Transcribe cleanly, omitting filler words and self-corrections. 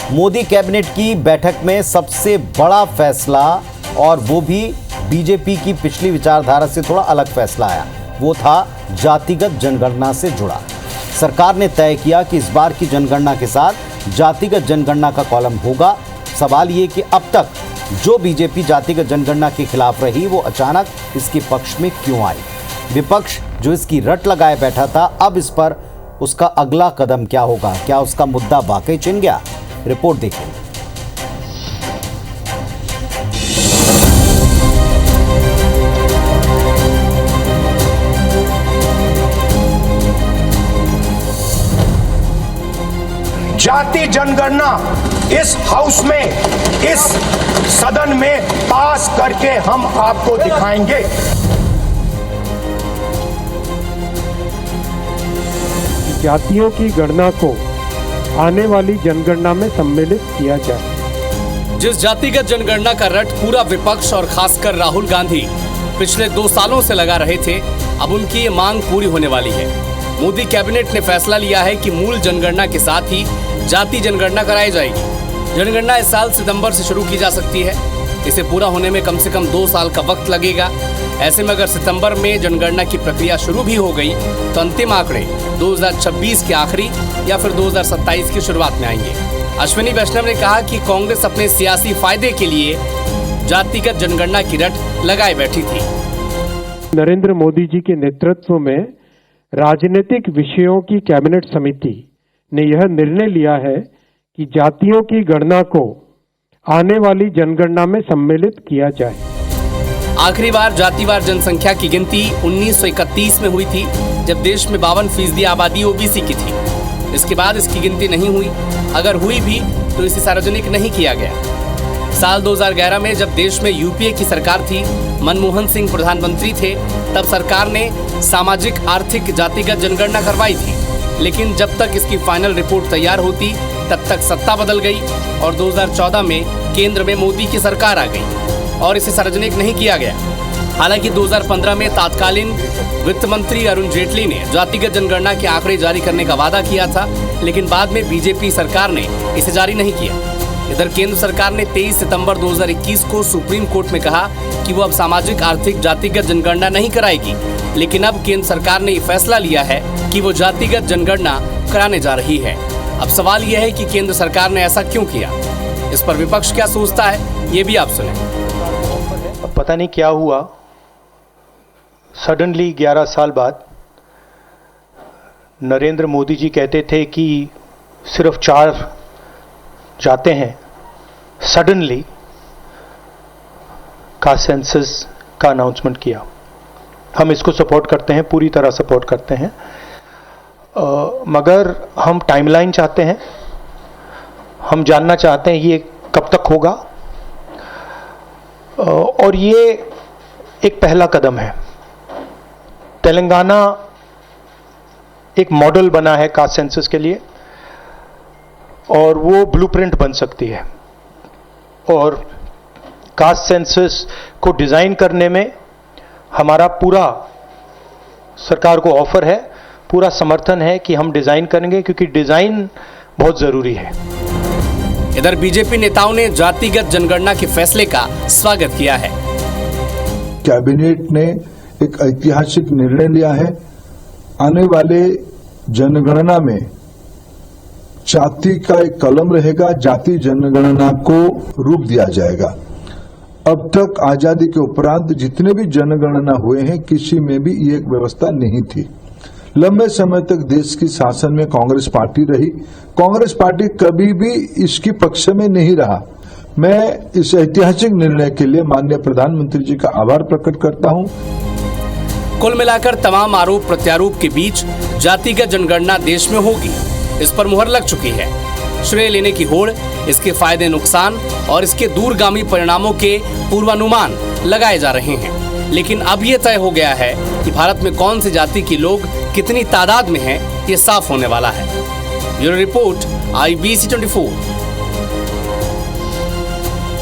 Modi cabinet की बैठक में सबसे बड़ा फैसला, और वो भी बीजेपी की पिछली विचारधारा से थोड़ा अलग फैसला आया, वो था जातिगत जनगणना से जुड़ा। सरकार ने तय किया कि इस बार की जनगणना के साथ जातिगत जनगणना का कॉलम होगा। सवाल ये कि अब तक जो बीजेपी जातिगत जनगणना के खिलाफ रही, वो अचानक इसके पक्ष में क्यों आई? विपक्ष जो इसकी रट लगाए बैठा था, अब इस पर उसका अगला कदम क्या होगा? क्या उसका मुद्दा वाकई छिन गया? रिपोर्ट देखिए। जाति जनगणना इस हाउस में, इस सदन में पास करके हम आपको दिखाएंगे। जातियों की गणना को आने वाली जनगणना में सम्मिलित किया जाए। जिस जातिगत जनगणना का रट पूरा विपक्ष और खासकर राहुल गांधी पिछले 2 सालों से लगा रहे थे, अब उनकी ये मांग पूरी होने वाली है। मोदी कैबिनेट ने फैसला लिया है कि मूल जनगणना के साथ ही जाति जनगणना कराई जाएगी। जनगणना इस साल सितंबर से शुरू की जा सकती है। इसे पूरा होने में कम से कम 2 साल का वक्त लगेगा। ऐसे में अगर सितंबर में जनगणना की प्रक्रिया शुरू भी हो गई तो अंतिम आंकड़े 2026 के आखिरी या फिर 2027 की शुरुआत में आएंगे। अश्विनी वैष्णव ने कहा कि कांग्रेस अपने सियासी फायदे के लिए जातिगत जनगणना की रट लगाए बैठी थी। नरेंद्र मोदी जी के नेतृत्व में राजनीतिक विषयों की कैबिनेट समिति ने यह निर्णय लिया है कि जातियों की गणना को आने वाली जनगणना में सम्मिलित किया जाए। आखिरी बार जातिवार जनसंख्या की गिनती 1931 में हुई थी, जब देश में 52% आबादी ओबीसी की थी। इसके बाद इसकी गिनती नहीं हुई। अगर हुई भी तो इसे सार्वजनिक नहीं किया गया। साल 2011 में जब देश में यूपीए की सरकार थी, मनमोहन सिंह प्रधानमंत्री थे, तब सरकार ने सामाजिक आर्थिक जातिगत जनगणना करवाई थी। लेकिन जब तक इसकी फाइनल रिपोर्ट तैयार होती, तब तक सत्ता बदल गई और 2014 में केंद्र में मोदी की सरकार आ गई और इसे सार्वजनिक नहीं किया गया। हालांकि 2015 में तत्कालीन वित्त मंत्री अरुण जेटली ने जातिगत जनगणना के आंकड़े जारी करने का वादा किया था, लेकिन बाद में बीजेपी सरकार ने इसे जारी नहीं किया। इधर केंद्र सरकार ने 23 सितंबर 2021 को सुप्रीम कोर्ट में कहा कि वो अब सामाजिक आर्थिक जातिगत जनगणना नहीं कराएगी, लेकिन अब केंद्र सरकार ने ये फैसला लिया है कि वो जातिगत जनगणना कराने जा रही है। अब सवाल यह है कि केंद्र सरकार ने ऐसा क्यों किया? इस पर विपक्ष क्या सोचता है, ये भी आप सुने। पता नहीं क्या हुआ, सडनली 11 साल बाद नरेंद्र मोदी जी कहते थे कि सिर्फ 4 जाते हैं, सडनली कास्ट सेंसस का अनाउंसमेंट किया। हम इसको सपोर्ट करते हैं, पूरी तरह सपोर्ट करते हैं, मगर हम टाइमलाइन चाहते हैं। हम जानना चाहते हैं ये कब तक होगा, और ये एक पहला कदम है। तेलंगाना एक मॉडल बना है कास्ट सेंसस के लिए, और वो ब्लूप्रिंट बन सकती है। और कास्ट सेंसस को डिजाइन करने में हमारा पूरा सरकार को ऑफर है, पूरा समर्थन है कि हम डिजाइन करेंगे, क्योंकि डिजाइन बहुत जरूरी है। इधर बीजेपी नेताओं ने जातिगत जनगणना के फैसले का स्वागत किया है। कैबिनेट ने एक ऐतिहासिक निर्णय लिया है। आने वाले जनगणना में जाति का एक कलम रहेगा, जाति जनगणना को रूप दिया जाएगा। अब तक आजादी के उपरांत जितने भी जनगणना हुए हैं, किसी में भी ये एक व्यवस्था नहीं थी। लंबे समय तक देश की शासन में कांग्रेस पार्टी रही। कांग्रेस पार्टी कभी भी इसकी पक्ष में नहीं रहा। मैं इस ऐतिहासिक निर्णय के लिए माननीय प्रधानमंत्री जी का आभार प्रकट करता हूं। कुल मिलाकर तमाम आरोप प्रत्यारोप के बीच जातिगत जनगणना देश में होगी, इस पर मुहर लग चुकी है। श्रेय लेने की होड़, इसके फायदे नुकसान और इसके दूरगामी परिणामों के पूर्वानुमान लगाए जा रहे हैं। लेकिन अब ये तय हो गया है कि भारत में कौन सी जाति के लोग कितनी तादाद में हैं, ये साफ होने वाला है। Bureau report, IBC 24।